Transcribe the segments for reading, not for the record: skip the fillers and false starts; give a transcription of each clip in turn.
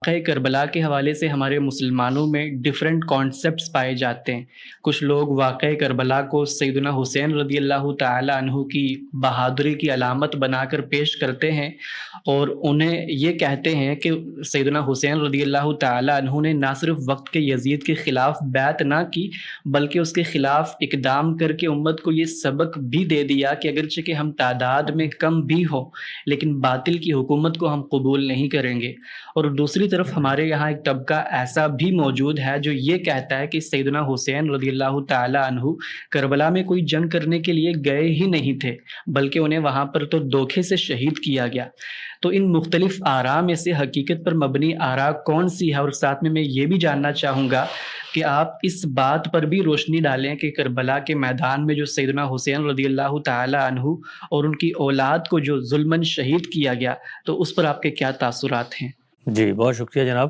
واقعہ کربلا کے حوالے سے ہمارے مسلمانوں میں ڈیفرنٹ کانسیپٹس پائے جاتے ہیں۔ کچھ لوگ واقعہ کربلا کو سیدنا حسین رضی اللہ تعالی عنہ کی بہادری کی علامت بنا کر پیش کرتے ہیں، اور انہیں یہ کہتے ہیں کہ سیدنا حسین رضی اللہ تعالی عنہ نے نہ صرف وقت کے یزید کے خلاف بیعت نہ کی، بلکہ اس کے خلاف اقدام کر کے امت کو یہ سبق بھی دے دیا کہ اگرچہ کہ ہم تعداد میں کم بھی ہو لیکن باطل کی حکومت کو ہم قبول نہیں کریں گے۔ اور دوسری طرف ہمارے یہاں ایک طبقہ ایسا بھی موجود ہے جو یہ کہتا ہے کہ سیدنا حسین رضی اللہ تعالی عنہ کربلا میں کوئی جنگ کرنے کے لیے گئے ہی نہیں تھے، بلکہ انہیں وہاں پر تو دھوکے سے شہید کیا گیا۔ تو ان مختلف آراء میں سے حقیقت پر مبنی آراء کون سی ہے؟ اور ساتھ میں یہ بھی جاننا چاہوں گا کہ آپ اس بات پر بھی روشنی ڈالیں کہ کربلا کے میدان میں جو سیدنا حسین رضی اللہ تعالی عنہ اور ان کی اولاد کو جو ظلماً شہید کیا گیا، تو اس پر آپ کے کیا تاثرات ہیں؟ جی بہت شکریہ جناب۔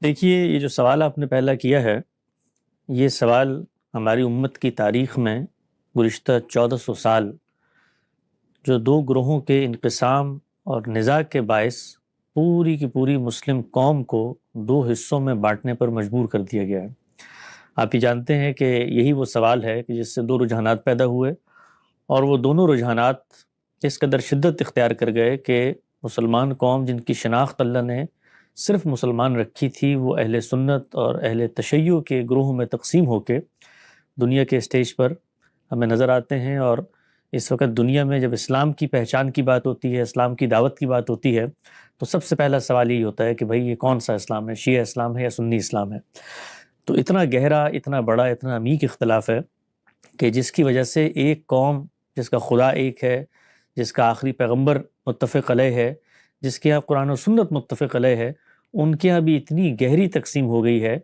دیکھیے، یہ جو سوال آپ نے پہلا کیا ہے، یہ سوال ہماری امت کی تاریخ میں گزشتہ 1400 سال جو دو گروہوں کے انقسام اور نزاع کے باعث پوری کی پوری مسلم قوم کو دو حصوں میں بانٹنے پر مجبور کر دیا گیا ہے۔ آپ یہ جانتے ہیں کہ یہی وہ سوال ہے کہ جس سے دو رجحانات پیدا ہوئے، اور وہ دونوں رجحانات اس قدر شدت اختیار کر گئے کہ مسلمان قوم جن کی شناخت اللہ نے صرف مسلمان رکھی تھی، وہ اہل سنت اور اہل تشیع کے گروہوں میں تقسیم ہو کے دنیا کے اسٹیج پر ہمیں نظر آتے ہیں۔ اور اس وقت دنیا میں جب اسلام کی پہچان کی بات ہوتی ہے، اسلام کی دعوت کی بات ہوتی ہے، تو سب سے پہلا سوال یہی ہوتا ہے کہ بھئی یہ کون سا اسلام ہے؟ شیعہ اسلام ہے یا سنی اسلام ہے؟ تو اتنا گہرا، اتنا بڑا، اتنا عمیق اختلاف ہے کہ جس کی وجہ سے ایک قوم جس کا خدا ایک ہے، جس کا آخری پیغمبر متفق علیہ ہے، جس کے یہاں قرآن و سنت متفق علیہ ہے، ان کے یہاں بھی اتنی گہری تقسیم ہو گئی ہے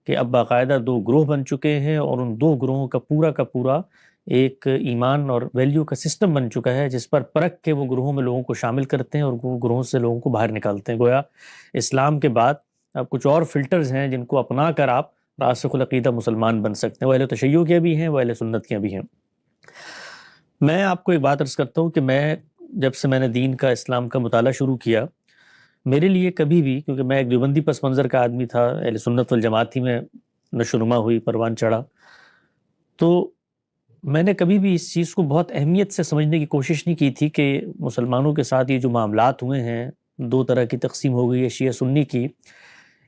کہ اب باقاعدہ دو گروہ بن چکے ہیں، اور ان دو گروہوں کا پورا ایک ایمان اور ویلیو کا سسٹم بن چکا ہے، جس پر پرکھ کے وہ گروہوں میں لوگوں کو شامل کرتے ہیں اور وہ گروہوں سے لوگوں کو باہر نکالتے ہیں۔ گویا اسلام کے بعد اب کچھ اور فلٹرز ہیں جن کو اپنا کر آپ راسخ العقیدہ مسلمان بن سکتے ہیں۔ وہ اہل تشیع کے بھی ہیں، وہ اہل سنت کے بھی ہیں۔ میں آپ کو ایک بات عرض کرتا ہوں کہ جب سے میں نے دین کا، اسلام کا مطالعہ شروع کیا، میرے لیے کبھی بھی، کیونکہ میں ایک دیوبندی پس منظر کا آدمی تھا، اہل سنت والجماعت ہی میں نشوونما ہوئی، پروان چڑھا، تو میں نے کبھی بھی اس چیز کو بہت اہمیت سے سمجھنے کی کوشش نہیں کی تھی کہ مسلمانوں کے ساتھ یہ جو معاملات ہوئے ہیں، دو طرح کی تقسیم ہو گئی ہے شیعہ سنی کی،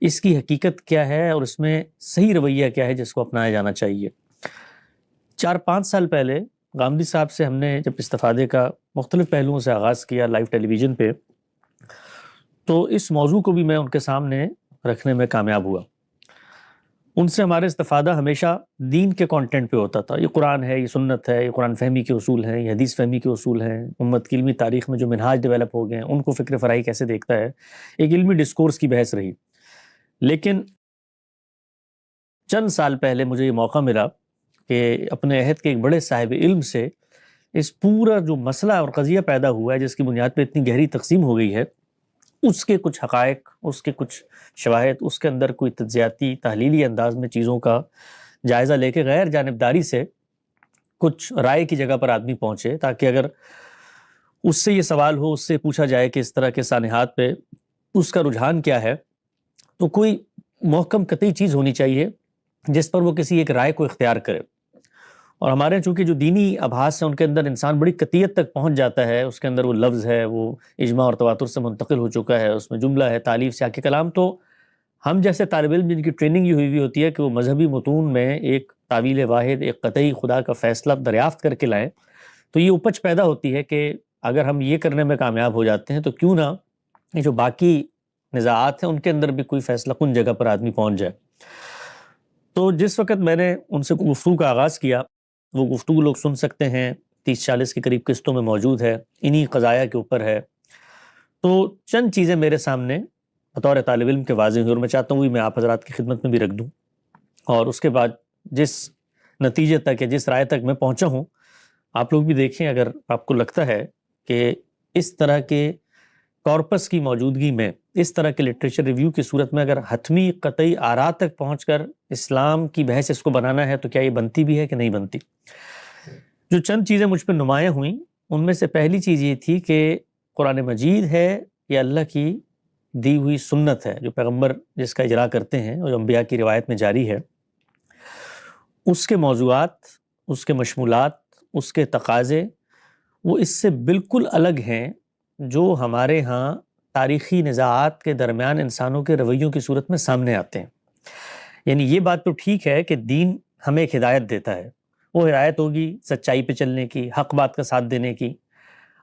اس کی حقیقت کیا ہے اور اس میں صحیح رویہ کیا ہے جس کو اپنایا جانا چاہیے۔ 4-5 سال پہلے غامدی صاحب سے ہم نے جب استفادے کا مختلف پہلوؤں سے آغاز کیا لائیو ٹیلی ویژن پہ، تو اس موضوع کو بھی میں ان کے سامنے رکھنے میں کامیاب ہوا۔ ان سے ہمارا استفادہ ہمیشہ دین کے کانٹینٹ پہ ہوتا تھا، یہ قرآن ہے، یہ سنت ہے، یہ قرآن فہمی کے اصول ہیں، یہ حدیث فہمی کے اصول ہیں، امت کی علمی تاریخ میں جو منہاج ڈیولپ ہو گئے ہیں ان کو فکر فرائی کیسے دیکھتا ہے، ایک علمی ڈسکورس کی بحث رہی۔ لیکن چند سال پہلے مجھے یہ موقع ملا کہ اپنے عہد کے ایک بڑے صاحب علم سے اس پورا جو مسئلہ اور قضیہ پیدا ہوا ہے، جس کی بنیاد پہ اتنی گہری تقسیم ہو گئی ہے، اس کے کچھ حقائق، اس کے کچھ شواہد، اس کے اندر کوئی تجزیاتی تحلیلی انداز میں چیزوں کا جائزہ لے کے غیر جانبداری سے کچھ رائے کی جگہ پر آدمی پہنچے، تاکہ اگر اس سے یہ سوال ہو، اس سے پوچھا جائے کہ اس طرح کے سانحات پہ اس کا رجحان کیا ہے، تو کوئی محکم قطعی چیز ہونی چاہیے جس پر وہ کسی ایک رائے کو اختیار کرے۔ اور ہمارے چونکہ جو دینی ابحاث ہیں ان کے اندر انسان بڑی قطعیت تک پہنچ جاتا ہے، اس کے اندر وہ لفظ ہے، وہ اجماع اور تواتر سے منتقل ہو چکا ہے، اس میں جملہ ہے، تالیف، سیاق کلام، تو ہم جیسے طالب علم جن کی ٹریننگ یہ ہوئی ہوتی ہے کہ وہ مذہبی متون میں ایک تعویل واحد، ایک قطعی خدا کا فیصلہ دریافت کر کے لائیں، تو یہ اپج پیدا ہوتی ہے کہ اگر ہم یہ کرنے میں کامیاب ہو جاتے ہیں تو کیوں نہ یہ جو باقی نزاعات ہیں ان کے اندر بھی کوئی فیصلہ کن جگہ پر آدمی پہنچ جائے۔ تو جس وقت میں نے ان سے گفتگو کا آغاز کیا، وہ گفتگو لوگ سن سکتے ہیں، 30-40 کے قریب قسطوں میں موجود ہے، انہی قضایا کے اوپر ہے۔ تو چند چیزیں میرے سامنے بطور طالب علم کے واضح ہوئی، اور میں چاہتا ہوں میں آپ حضرات کی خدمت میں بھی رکھ دوں، اور اس کے بعد جس نتیجے تک یا جس رائے تک میں پہنچا ہوں آپ لوگ بھی دیکھیں۔ اگر آپ کو لگتا ہے کہ اس طرح کے کارپس کی موجودگی میں، اس طرح کے لٹریچر ریویو کی صورت میں اگر حتمی قطعی آراء تک پہنچ کر اسلام کی بحث اس کو بنانا ہے تو کیا یہ بنتی بھی ہے کہ نہیں بنتی۔ جو چند چیزیں مجھ پہ نمایاں ہوئیں ان میں سے پہلی چیز یہ تھی کہ قرآن مجید ہے یا اللہ کی دی ہوئی سنت ہے جو پیغمبر جس کا اجرا کرتے ہیں اور جو انبیاء کی روایت میں جاری ہے، اس کے موضوعات، اس کے مشمولات، اس کے تقاضے وہ اس سے بالکل الگ ہیں جو ہمارے ہاں تاریخی نزاعات کے درمیان انسانوں کے رویوں کی صورت میں سامنے آتے ہیں۔ یعنی یہ بات تو ٹھیک ہے کہ دین ہمیں ایک ہدایت دیتا ہے، وہ ہدایت ہوگی سچائی پہ چلنے کی، حق بات کا ساتھ دینے کی۔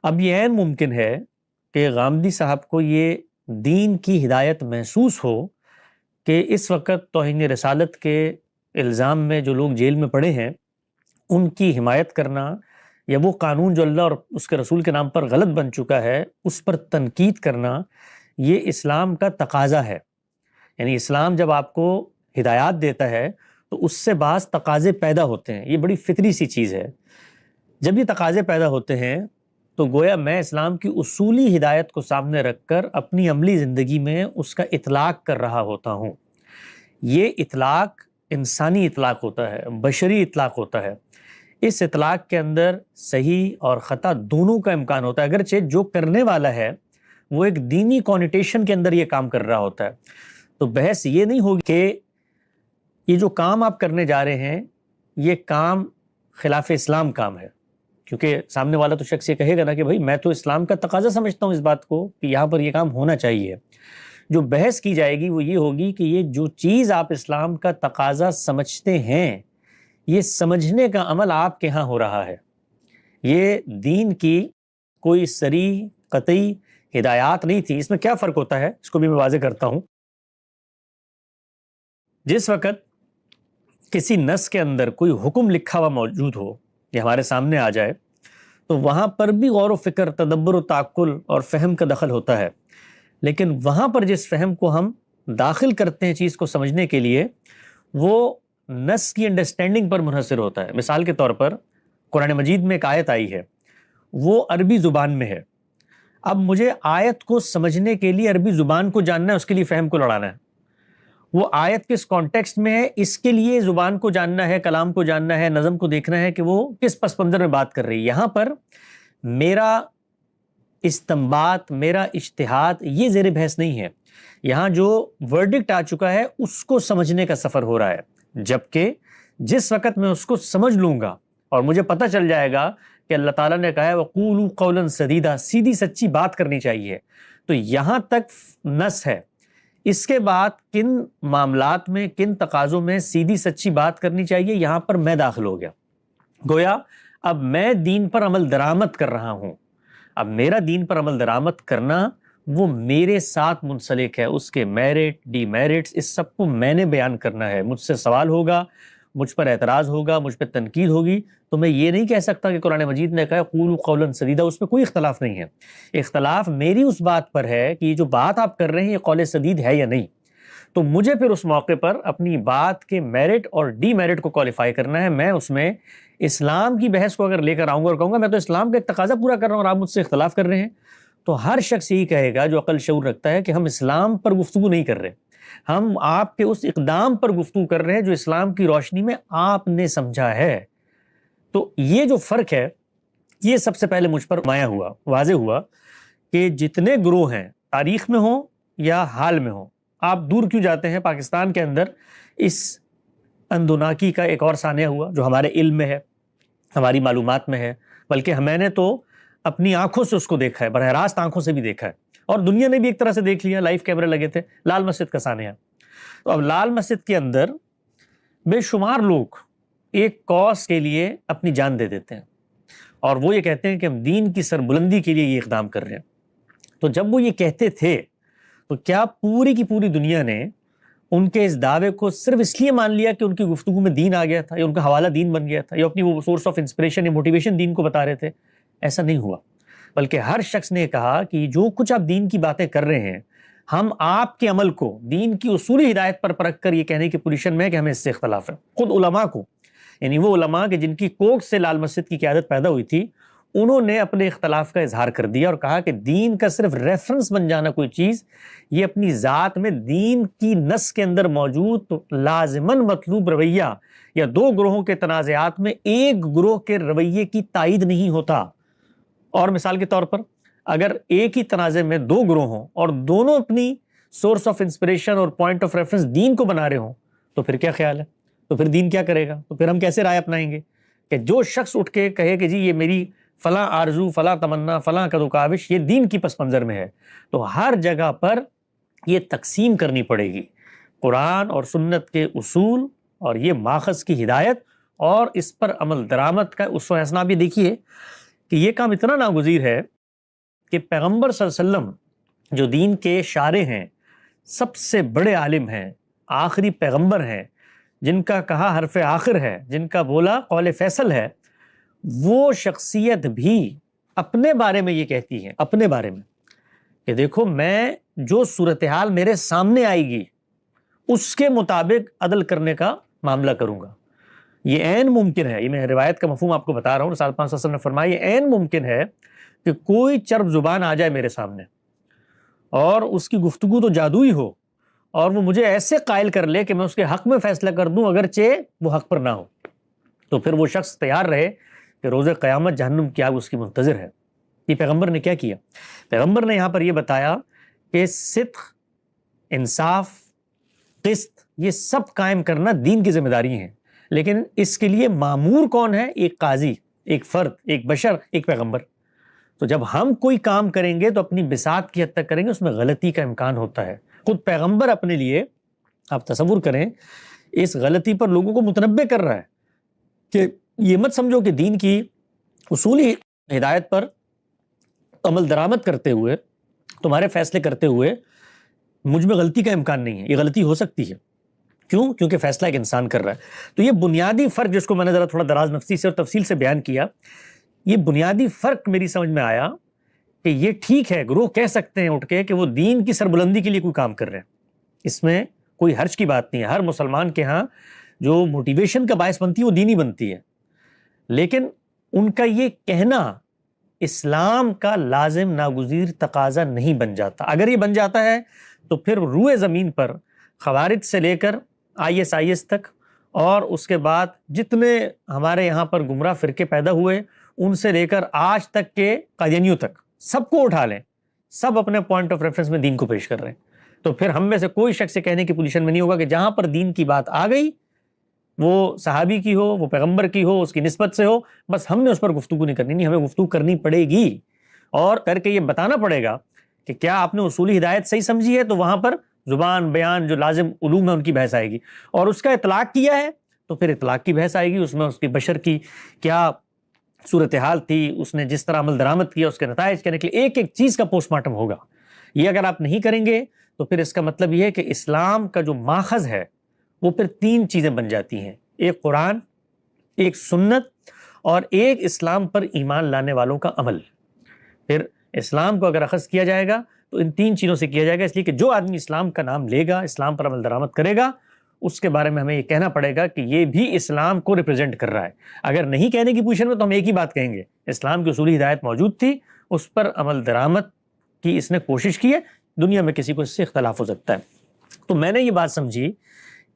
اب یہ عین ممکن ہے کہ غامدی صاحب کو یہ دین کی ہدایت محسوس ہو کہ اس وقت توہین رسالت کے الزام میں جو لوگ جیل میں پڑے ہیں ان کی حمایت کرنا، یا وہ قانون جو اللہ اور اس کے رسول کے نام پر غلط بن چکا ہے اس پر تنقید کرنا، یہ اسلام کا تقاضا ہے۔ یعنی اسلام جب آپ کو ہدایات دیتا ہے تو اس سے بعض تقاضے پیدا ہوتے ہیں، یہ بڑی فطری سی چیز ہے۔ جب یہ تقاضے پیدا ہوتے ہیں تو گویا میں اسلام کی اصولی ہدایت کو سامنے رکھ کر اپنی عملی زندگی میں اس کا اطلاق کر رہا ہوتا ہوں۔ یہ اطلاق انسانی اطلاق ہوتا ہے، بشری اطلاق ہوتا ہے۔ اس اطلاق کے اندر صحیح اور خطا دونوں کا امکان ہوتا ہے، اگرچہ جو کرنے والا ہے وہ ایک دینی کونیٹیشن کے اندر یہ کام کر رہا ہوتا ہے۔ تو بحث یہ نہیں ہوگی کہ یہ جو کام آپ کرنے جا رہے ہیں یہ کام خلاف اسلام کام ہے، کیونکہ سامنے والا تو شخص یہ کہے گا نا کہ بھائی میں تو اسلام کا تقاضا سمجھتا ہوں اس بات کو کہ یہاں پر یہ کام ہونا چاہیے۔ جو بحث کی جائے گی وہ یہ ہوگی کہ یہ جو چیز آپ اسلام کا تقاضا سمجھتے ہیں یہ سمجھنے کا عمل آپ کے ہاں ہو رہا ہے۔ یہ دین کی کوئی صریح قطعی ہدایات نہیں تھی۔ اس میں کیا فرق ہوتا ہے اس کو بھی میں واضح کرتا ہوں۔ جس وقت کسی نص کے اندر کوئی حکم لکھا ہوا موجود ہو یا ہمارے سامنے آ جائے تو وہاں پر بھی غور و فکر، تدبر و تعقل اور فہم کا دخل ہوتا ہے، لیکن وہاں پر جس فہم کو ہم داخل کرتے ہیں چیز کو سمجھنے کے لیے وہ نص کی انڈرسٹینڈنگ پر منحصر ہوتا ہے۔ مثال کے طور پر قرآن مجید میں ایک آیت آئی ہے، وہ عربی زبان میں ہے۔ اب مجھے آیت کو سمجھنے کے لیے عربی زبان کو جاننا ہے، اس کے لیے فہم کو لڑانا ہے۔ وہ آیت کس کانٹیکسٹ میں ہے اس کے لیے زبان کو جاننا ہے، کلام کو جاننا ہے، نظم کو دیکھنا ہے کہ وہ کس پس منظر میں بات کر رہی ہے۔ یہاں پر میرا استنباط، میرا اجتہاد یہ زیر بحث نہیں ہے۔ یہاں جو ورڈکٹ آ چکا ہے اس کو سمجھنے کا سفر ہو رہا ہے، جبکہ جس وقت میں اس کو سمجھ لوں گا اور مجھے پتہ چل جائے گا کہ اللہ تعالیٰ نے کہا ہے وَقُولُوا قَوْلًا سَدِيدًا، سیدھی سچی بات کرنی چاہیے، تو یہاں تک نص ہے۔ اس کے بعد کن معاملات میں، کن تقاضوں میں سیدھی سچی بات کرنی چاہیے، یہاں پر میں داخل ہو گیا۔ گویا اب میں دین پر عمل درآمد کر رہا ہوں۔ اب میرا دین پر عمل درآمد کرنا وہ میرے ساتھ منسلک ہے، اس کے میرٹ، ڈی میرٹس، اس سب کو میں نے بیان کرنا ہے۔ مجھ سے سوال ہوگا، مجھ پر اعتراض ہوگا، مجھ پہ تنقید ہوگی، تو میں یہ نہیں کہہ سکتا کہ قرآن مجید نے کہا قولوا قولا سدیدا، اس میں کوئی اختلاف نہیں ہے۔ اختلاف میری اس بات پر ہے کہ یہ جو بات آپ کر رہے ہیں یہ قول سدید ہے یا نہیں۔ تو مجھے پھر اس موقع پر اپنی بات کے میرٹ اور ڈی میرٹ کو کوالیفائی کرنا ہے۔ میں اس میں اسلام کی بحث کو اگر لے کر آؤں گا اور کہوں گا میں تو اسلام کا ایک تقاضا پورا کر رہا ہوں اور آپ مجھ سے اختلاف کر رہے ہیں، تو ہر شخص یہی کہے گا جو عقل شعور رکھتا ہے کہ ہم اسلام پر گفتگو نہیں کر رہے، ہم آپ کے اس اقدام پر گفتگو کر رہے ہیں جو اسلام کی روشنی میں آپ نے سمجھا ہے۔ تو یہ جو فرق ہے یہ سب سے پہلے مجھ پر نمایاں ہوا، واضح ہوا کہ جتنے گروہ ہیں تاریخ میں ہوں یا حال میں ہوں، آپ دور کیوں جاتے ہیں، پاکستان کے اندر اس اندوناکی کا ایک اور ثانیہ ہوا جو ہمارے علم میں ہے، ہماری معلومات میں ہے، بلکہ میں نے تو اپنی آنکھوں سے اس کو دیکھا ہے، براہ راست آنکھوں سے بھی دیکھا ہے، اور دنیا نے بھی ایک طرح سے دیکھ لیا، لائیو کیمرے لگے تھے، لال مسجد کا ثانیہ۔ تو اب لال مسجد کے اندر بے شمار لوگ ایک کاز کے لیے اپنی جان دے دیتے ہیں، اور وہ یہ کہتے ہیں کہ ہم دین کی سربلندی کے لیے یہ اقدام کر رہے ہیں۔ تو جب وہ یہ کہتے تھے تو کیا پوری کی پوری دنیا نے ان کے اس دعوے کو صرف اس لیے مان لیا کہ ان کی گفتگو میں دین آ گیا تھا یا ان کا حوالہ دین بن گیا تھا یا اپنی وہ سورس آف انسپریشن یا موٹیویشن دین کو بتا رہے تھے؟ ایسا نہیں ہوا، بلکہ ہر شخص نے کہا کہ جو کچھ آپ دین کی باتیں کر رہے ہیں ہم آپ کے عمل کو دین کی اصولی ہدایت پر پرکھ کر یہ کہنے کی پوزیشن میں ہے کہ ہمیں اس سے اختلاف ہے۔ خود علماء کو، یعنی وہ علماء کہ جن کی کوکھ سے لال مسجد کی قیادت پیدا ہوئی تھی، انہوں نے اپنے اختلاف کا اظہار کر دیا اور کہا کہ دین کا صرف ریفرنس بن جانا کوئی چیز یہ اپنی ذات میں دین کی نص کے اندر موجود لازماً مطلوب رویہ یا دو گروہوں کے تنازعات میں ایک گروہ کے رویے کی تائید نہیں ہوتا۔ اور مثال کے طور پر اگر ایک ہی تنازع میں دو گروہ ہوں اور دونوں اپنی سورس آف انسپریشن اور پوائنٹ آف ریفرنس دین کو بنا رہے ہوں تو پھر کیا خیال ہے؟ تو پھر دین کیا کرے گا؟ تو پھر ہم کیسے رائے اپنائیں گے کہ جو شخص اٹھ کے کہے کہ جی یہ میری فلاں آرزو، فلاں تمنا، فلاں کد و کاوش یہ دین کی پس منظر میں ہے، تو ہر جگہ پر یہ تقسیم کرنی پڑے گی، قرآن اور سنت کے اصول اور یہ ماخذ کی ہدایت اور اس پر عمل درآمد کا اسوہ حسنہ بھی دیکھیے کہ یہ کام اتنا ناگزیر ہے کہ پیغمبر صلی اللہ علیہ وسلم جو دین کے شارع ہیں، سب سے بڑے عالم ہیں، آخری پیغمبر ہیں، جن کا کہا حرف آخر ہے، جن کا بولا قول فیصل ہے، وہ شخصیت بھی اپنے بارے میں یہ کہتی ہے، اپنے بارے میں کہ دیکھو میں جو صورتحال میرے سامنے آئے گی اس کے مطابق عدل کرنے کا معاملہ کروں گا۔ یہ عین ممکن ہے، یہ میں روایت کا مفہوم آپ کو بتا رہا ہوں، رسول پاک صلی اللہ علیہ وسلم نے فرمایا یہ عین ممکن ہے کہ کوئی چرب زبان آ جائے میرے سامنے اور اس کی گفتگو تو جادوئی ہو اور وہ مجھے ایسے قائل کر لے کہ میں اس کے حق میں فیصلہ کر دوں اگرچہ وہ حق پر نہ ہو، تو پھر وہ شخص تیار رہے کہ روز قیامت جہنم کی آگ اس کی منتظر ہے۔ یہ پیغمبر نے کیا کیا؟ پیغمبر نے یہاں پر یہ بتایا کہ صدق، انصاف، قسط یہ سب قائم کرنا دین کی ذمہ داری ہیں، لیکن اس کے لیے مامور کون ہے؟ ایک قاضی، ایک فرد، ایک بشر، ایک پیغمبر۔ تو جب ہم کوئی کام کریں گے تو اپنی بساط کی حد تک کریں گے، اس میں غلطی کا امکان ہوتا ہے۔ خود پیغمبر اپنے لیے، آپ تصور کریں، اس غلطی پر لوگوں کو متنبہ کر رہا ہے کہ یہ مت سمجھو کہ دین کی اصولی ہدایت پر عمل درآمد کرتے ہوئے، تمہارے فیصلے کرتے ہوئے مجھ میں غلطی کا امکان نہیں ہے، یہ غلطی ہو سکتی ہے۔ کیوں؟ کیونکہ فیصلہ ایک انسان کر رہا ہے۔ تو یہ بنیادی فرق جس کو میں نے ذرا تھوڑا دراز نفسی سے اور تفصیل سے بیان کیا، یہ بنیادی فرق میری سمجھ میں آیا کہ یہ ٹھیک ہے، گروہ کہہ سکتے ہیں اٹھ کے کہ وہ دین کی سربلندی کے لیے کوئی کام کر رہے ہیں، اس میں کوئی حرج کی بات نہیں ہے، ہر مسلمان کے ہاں جو موٹیویشن کا باعث بنتی ہے وہ دینی بنتی ہے، لیکن ان کا یہ کہنا اسلام کا لازم ناگزیر تقاضا نہیں بن جاتا۔ اگر یہ بن جاتا ہے تو پھر روئے زمین پر خوارج سے لے کر IS تک اور اس کے بعد جتنے ہمارے یہاں پر گمراہ فرقے پیدا ہوئے ان سے لے کر آج تک کے قادیانیوں تک، سب کو اٹھا لیں، سب اپنے پوائنٹ آف ریفرنس میں دین کو پیش کر رہے ہیں، تو پھر ہم میں سے کوئی شخص کہنے کی پوزیشن میں نہیں ہوگا کہ جہاں پر دین کی بات آ گئی وہ صحابی کی ہو، وہ پیغمبر کی ہو، اس کی نسبت سے ہو، بس ہم نے اس پر گفتگو نہیں کرنی، نہیں، ہمیں گفتگو کرنی پڑے گی اور کر کے یہ بتانا پڑے گا کہ کیا آپ نے اصولی ہدایت صحیح سمجھی ہے، تو وہاں پر زبان، بیان، جو لازم علوم ہے ان کی بحث آئے گی، اور اس کا اطلاق کیا ہے تو پھر اطلاق کی بحث آئے گی، اس میں اس کی بشر کی کیا صورتحال تھی، اس نے جس طرح عمل درآمد کیا، اس کے نتائج کیا نکلے، ایک ایک چیز کا پوسٹ مارٹم ہوگا۔ یہ اگر آپ نہیں کریں گے تو پھر اس کا مطلب یہ ہے کہ اسلام کا جو ماخذ ہے وہ پھر تین چیزیں بن جاتی ہیں، ایک قرآن، ایک سنت اور ایک اسلام پر ایمان لانے والوں کا عمل۔ پھر اسلام کو اگر اخذ کیا جائے گا تو ان تین چیزوں سے کیا جائے گا، اس لیے کہ جو آدمی اسلام کا نام لے گا، اسلام پر عمل درآمد کرے گا، اس کے بارے میں ہمیں یہ کہنا پڑے گا کہ یہ بھی اسلام کو ریپرزینٹ کر رہا ہے۔ اگر نہیں کہنے کی پوزیشن میں تو ہم ایک ہی بات کہیں گے، اسلام کی اصولی ہدایت موجود تھی، اس پر عمل درآمد کی اس نے کوشش کی ہے، دنیا میں کسی کو اس سے اختلاف ہو سکتا ہے۔ تو میں نے یہ بات سمجھی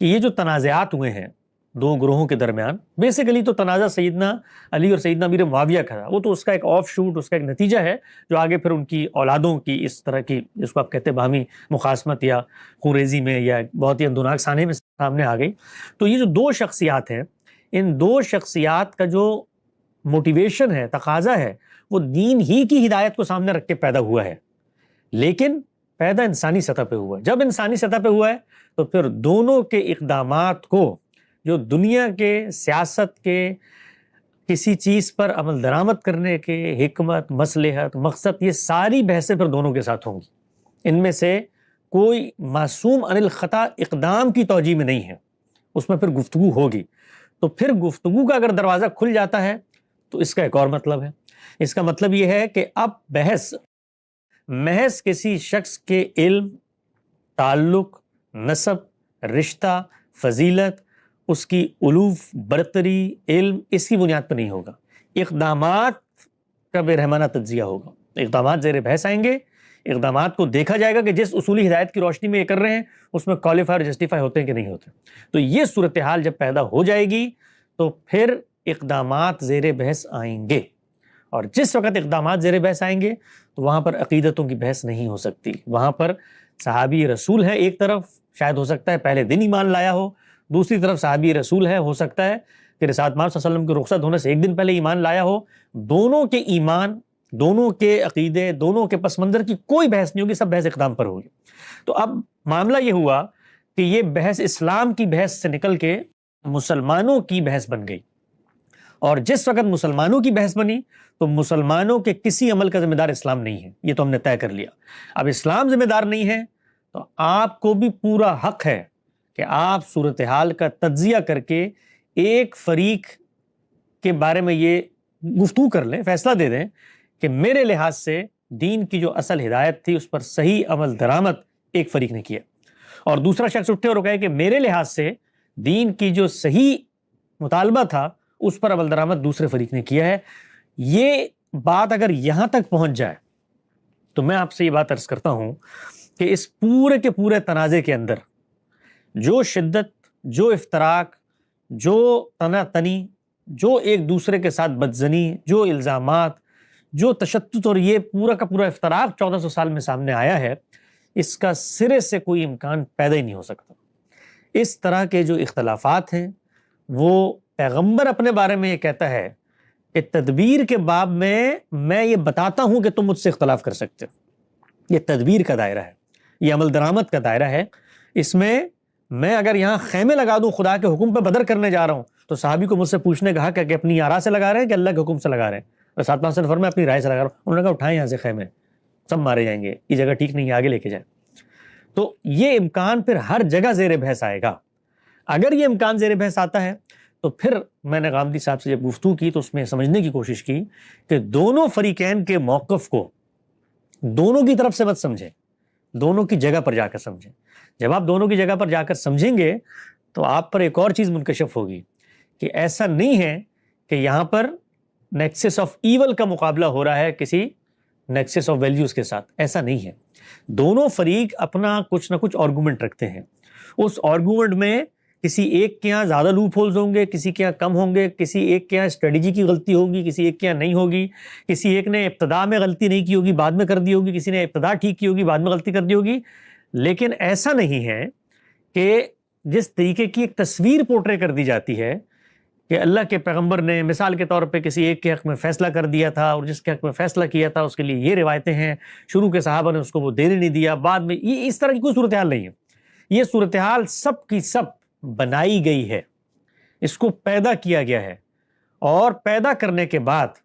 کہ یہ جو تنازعات ہوئے ہیں دو گروہوں کے درمیان، بیسیکلی تو تنازع سیدنا علی اور سیدنا امیر معاویہ کا تھا، وہ تو اس کا ایک آف شوٹ، اس کا ایک نتیجہ ہے جو آگے پھر ان کی اولادوں کی اس طرح کی، جس کو آپ کہتے ہیں باہمی مخاصمت یا خونریزی میں یا بہت ہی اندوناک سانے میں سامنے آ گئی۔ تو یہ جو دو شخصیات ہیں، ان دو شخصیات کا جو موٹیویشن ہے، تقاضا ہے، وہ دین ہی کی ہدایت کو سامنے رکھ کے پیدا ہوا ہے، لیکن پیدا انسانی سطح پہ ہوا ہے۔ جب انسانی سطح پہ ہوا ہے تو پھر دونوں کے اقدامات کو، جو دنیا کے سیاست کے کسی چیز پر عمل درآمد کرنے کے حکمت، مصلحت، مقصد، یہ ساری بحثیں پھر دونوں کے ساتھ ہوں گی۔ ان میں سے کوئی معصوم عن الخطا اقدام کی توجیہ میں نہیں ہے، اس میں پھر گفتگو ہوگی۔ تو پھر گفتگو کا اگر دروازہ کھل جاتا ہے تو اس کا ایک اور مطلب ہے، اس کا مطلب یہ ہے کہ اب بحث محض کسی شخص کے علم، تعلق، نسب، رشتہ، فضیلت، اس کی الوف، برتری، علم، اس کی بنیاد پر نہیں ہوگا، اقدامات کا بے رحمانہ تجزیہ ہوگا، اقدامات زیر بحث آئیں گے، اقدامات کو دیکھا جائے گا کہ جس اصولی ہدایت کی روشنی میں یہ کر رہے ہیں اس میں کوالیفائی اور جسٹیفائی ہوتے ہیں کہ نہیں ہوتے۔ تو یہ صورتحال جب پیدا ہو جائے گی تو پھر اقدامات زیر بحث آئیں گے، اور جس وقت اقدامات زیر بحث آئیں گے تو وہاں پر عقیدتوں کی بحث نہیں ہو سکتی. وہاں پر صحابی رسول ہے ایک طرف، شاید ہو سکتا ہے پہلے دن ایمان لایا ہو، دوسری طرف صحابی رسول ہے، ہو سکتا ہے کہ رسالت مآب صلی اللہ علیہ وسلم کے رخصت ہونے سے ایک دن پہلے ایمان لایا ہو. دونوں کے ایمان، دونوں کے عقیدے، دونوں کے پس منظر کی کوئی بحث نہیں ہوگی، سب بحث اقدام پر ہوگی. تو اب معاملہ یہ ہوا کہ یہ بحث اسلام کی بحث سے نکل کے مسلمانوں کی بحث بن گئی، اور جس وقت مسلمانوں کی بحث بنی تو مسلمانوں کے کسی عمل کا ذمہ دار اسلام نہیں ہے، یہ تو ہم نے طے کر لیا. اب اسلام ذمہ دار نہیں ہے تو آپ کو بھی پورا حق ہے کہ آپ صورتحال کا تجزیہ کر کے ایک فریق کے بارے میں یہ گفتگو کر لیں، فیصلہ دے دیں کہ میرے لحاظ سے دین کی جو اصل ہدایت تھی اس پر صحیح عمل درآمد ایک فریق نے کیا، اور دوسرا شخص اٹھے اور کہے کہ میرے لحاظ سے دین کی جو صحیح مطالبہ تھا اس پر عمل درآمد دوسرے فریق نے کیا ہے. یہ بات اگر یہاں تک پہنچ جائے تو میں آپ سے یہ بات عرض کرتا ہوں کہ اس پورے کے پورے تنازع کے اندر جو شدت، جو افتراق، جو تنا تنی، جو ایک دوسرے کے ساتھ بدزنی، جو الزامات، جو تشدد اور یہ پورا کا پورا افتراق 1400 سال میں سامنے آیا ہے، اس کا سرے سے کوئی امکان پیدا ہی نہیں ہو سکتا. اس طرح کے جو اختلافات ہیں وہ پیغمبر اپنے بارے میں یہ کہتا ہے کہ تدبیر کے باب میں یہ بتاتا ہوں کہ تم مجھ سے اختلاف کر سکتے ہو. یہ تدبیر کا دائرہ ہے، یہ عمل درآمد کا دائرہ ہے. اس میں اگر یہاں خیمے لگا دوں خدا کے حکم پہ بدر کرنے جا رہا ہوں تو صحابی کو مجھ سے پوچھنے کا حق ہے کہ اپنی آرا سے لگا رہے ہیں کہ اللہ کے حکم سے لگا رہے ہیں. اور ساتھ میں فرمایا اپنی رائے سے لگا رہا ہوں. انہوں نے کہا اٹھائیں یہاں سے خیمے، سب مارے جائیں گے، یہ جگہ ٹھیک نہیں ہے، آگے لے کے جائیں. تو یہ امکان پھر ہر جگہ زیر بحث آئے گا. اگر یہ امکان زیر بحث آتا ہے تو پھر میں نے غامدی صاحب سے جب گفتگو کی تو اس میں سمجھنے کی کوشش کی کہ دونوں فریقین کے موقف کو دونوں کی طرف سے مت سمجھیں، دونوں کی جگہ پر جا کر سمجھیں. جب آپ دونوں کی جگہ پر جا کر سمجھیں گے تو آپ پر ایک اور چیز منکشف ہوگی کہ ایسا نہیں ہے کہ یہاں پر نیکسس آف ایول کا مقابلہ ہو رہا ہے کسی نیکسس آف ویلیوز کے ساتھ. ایسا نہیں ہے. دونوں فریق اپنا کچھ نہ کچھ آرگومنٹ رکھتے ہیں. اس آرگومنٹ میں کسی ایک کے یہاں زیادہ لوپ ہولز ہوں گے، کسی کے یہاں کم ہوں گے، کسی ایک کے یہاں اسٹریٹجی کی غلطی ہوگی، کسی ایک کے یہاں نہیں ہوگی، کسی ایک نے ابتدا میں غلطی نہیں کی ہوگی بعد میں کر دی ہوگی، کسی نے ابتدا ٹھیک کی ہوگی بعد میں غلطی کر دی ہوگی. لیکن ایسا نہیں ہے کہ جس طریقے کی ایک تصویر پورٹرے کر دی جاتی ہے کہ اللہ کے پیغمبر نے مثال کے طور پہ کسی ایک کے حق میں فیصلہ کر دیا تھا اور جس کے حق میں فیصلہ کیا تھا اس کے لیے یہ روایتیں ہیں، شروع کے صحابہ نے اس کو وہ دینے نہیں دیا، بعد میں یہ اس طرح کی کوئی صورتحال نہیں ہے. یہ صورتحال سب کی سب بنائی گئی ہے، اس کو پیدا کیا گیا ہے، اور پیدا کرنے کے بعد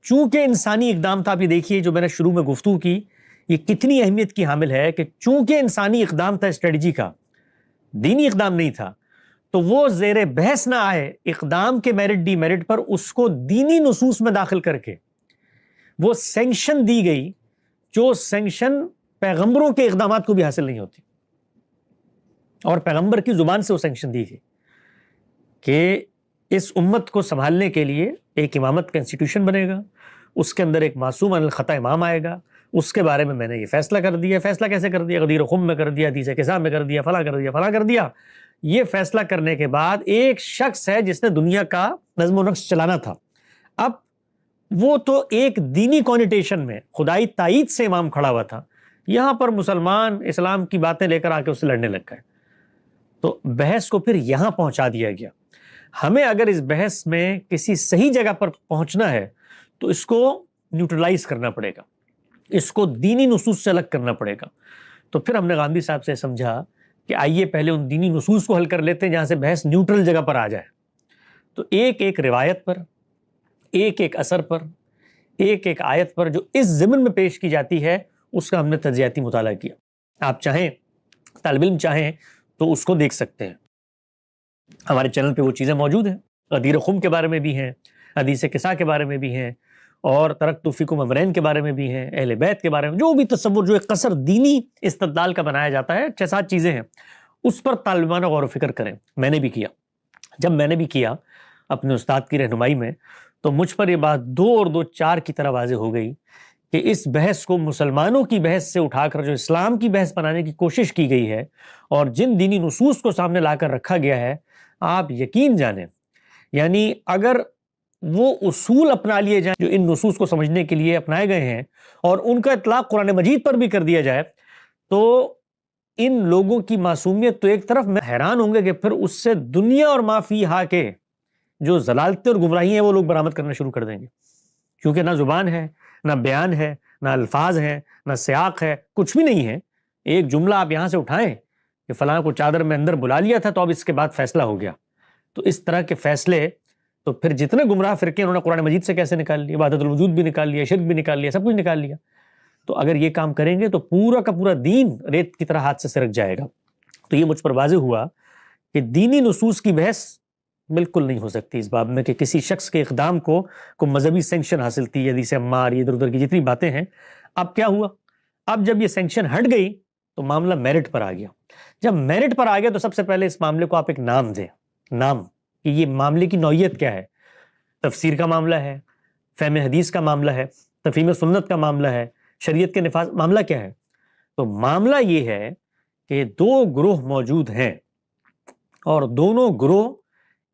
چونکہ انسانی اقدام تھا. آپ یہ دیکھیے جو میں نے شروع میں گفتگو کی یہ کتنی اہمیت کی حامل ہے کہ چونکہ انسانی اقدام تھا، اسٹریٹجی کا، دینی اقدام نہیں تھا، تو وہ زیر بحث نہ آئے اقدام کے میرٹ ڈی میرٹ پر، اس کو دینی نصوص میں داخل کر کے وہ سینکشن دی گئی جو سینکشن پیغمبروں کے اقدامات کو بھی حاصل نہیں ہوتی. اور پیغمبر کی زبان سے وہ سینکشن دی گئی کہ اس امت کو سنبھالنے کے لیے ایک امامت کا انسٹیٹیوشن بنے گا، اس کے اندر ایک معصوم عن الخطا امام آئے گا، اس کے بارے میں نے یہ فیصلہ کر دیا. فیصلہ کیسے کر دیا؟ غدیر خم میں کر دیا، حدیث کسا میں کر دیا، فلاں کر دیا، فلاں کر دیا. یہ فیصلہ کرنے کے بعد ایک شخص ہے جس نے دنیا کا نظم و نقش چلانا تھا، اب وہ تو ایک دینی کونیٹیشن میں خدائی تائید سے امام کھڑا ہوا تھا، یہاں پر مسلمان اسلام کی باتیں لے کر آ کے اس سے لڑنے لگ گئے. تو بحث کو پھر یہاں پہنچا دیا گیا. ہمیں اگر اس بحث میں کسی صحیح جگہ پر پہنچنا ہے تو اس کو نیوٹرلائز کرنا پڑے گا، اس کو دینی نصوص سے الگ کرنا پڑے گا. تو پھر ہم نے غامدی صاحب سے سمجھا کہ آئیے پہلے ان دینی نصوص کو حل کر لیتے ہیں جہاں سے بحث نیوٹرل جگہ پر آ جائے. تو ایک ایک روایت پر، ایک ایک اثر پر، ایک ایک آیت پر جو اس ضمن میں پیش کی جاتی ہے اس کا ہم نے تجزیاتی مطالعہ کیا. آپ چاہیں، طالب علم چاہیں تو اس کو دیکھ سکتے ہیں. ہمارے چینل پہ وہ چیزیں موجود ہیں. غدیر خم کے بارے میں بھی ہیں، حدیث کسا کے بارے میں بھی ہیں، اور ترکت فیکم امرین کے بارے میں بھی ہیں، اہل بیت کے بارے میں، جو بھی تصور جو ایک قصر دینی استدلال کا بنایا جاتا ہے، 6-7 چیزیں ہیں، اس پر طالبانہ غور و فکر کریں. میں نے بھی کیا. جب میں نے بھی کیا اپنے استاد کی رہنمائی میں تو مجھ پر یہ بات 2 اور 2 4 کی طرح واضح ہو گئی کہ اس بحث کو مسلمانوں کی بحث سے اٹھا کر جو اسلام کی بحث بنانے کی کوشش کی گئی ہے اور جن دینی نصوص کو سامنے لا کر رکھا گیا ہے، آپ یقین جانیں، یعنی اگر وہ اصول اپنا لیے جائیں جو ان نصوص کو سمجھنے کے لیے اپنائے گئے ہیں، اور ان کا اطلاق قرآن مجید پر بھی کر دیا جائے، تو ان لوگوں کی معصومیت تو ایک طرف، میں حیران ہوں گے کہ پھر اس سے دنیا اور ما فیہا کے جو ضلالتیں اور گمراہی ہیں وہ لوگ برآمد کرنا شروع کر دیں گے، کیونکہ نہ زبان ہے، نہ بیان ہے، نہ الفاظ ہیں، نہ سیاق ہے، کچھ بھی نہیں ہے۔ ایک جملہ آپ یہاں سے اٹھائیں کہ فلاں کو چادر میں اندر بلا لیا تھا تو اب اس کے بعد فیصلہ ہو گیا، تو اس طرح کے فیصلے تو پھر جتنے گمراہ فرقے انہوں نے قرآن مجید سے کیسے نکال لیا، وحدت الوجود بھی نکال لیا، شرک بھی نکال لیا، سب کچھ نکال لیا۔ تو اگر یہ کام کریں گے تو پورا کا پورا دین ریت کی طرح ہاتھ سے سرک جائے گا۔ تو یہ مجھ پر واضح ہوا کہ دینی نصوص کی بحث بالکل نہیں ہو سکتی اس باب میں کہ کسی شخص کے اقدام کو مذہبی سینکشن حاصل تھی، حدیث عمار، یہ ادھر ادھر کی جتنی باتیں ہیں۔ اب کیا ہوا؟ اب جب یہ سینکشن ہٹ گئی تو معاملہ میرٹ پر آ گیا۔ جب میرٹ پر آ گیا تو سب سے پہلے اس معاملے کو آپ ایک نام دیں، نام کہ یہ معاملے کی نوعیت کیا ہے۔ تفسیر کا معاملہ ہے، فہم حدیث کا معاملہ ہے، تفہیم سنت کا معاملہ ہے، شریعت کے نفاذ، معاملہ کیا ہے؟ تو معاملہ یہ ہے کہ دو گروہ موجود ہیں اور دونوں گروہ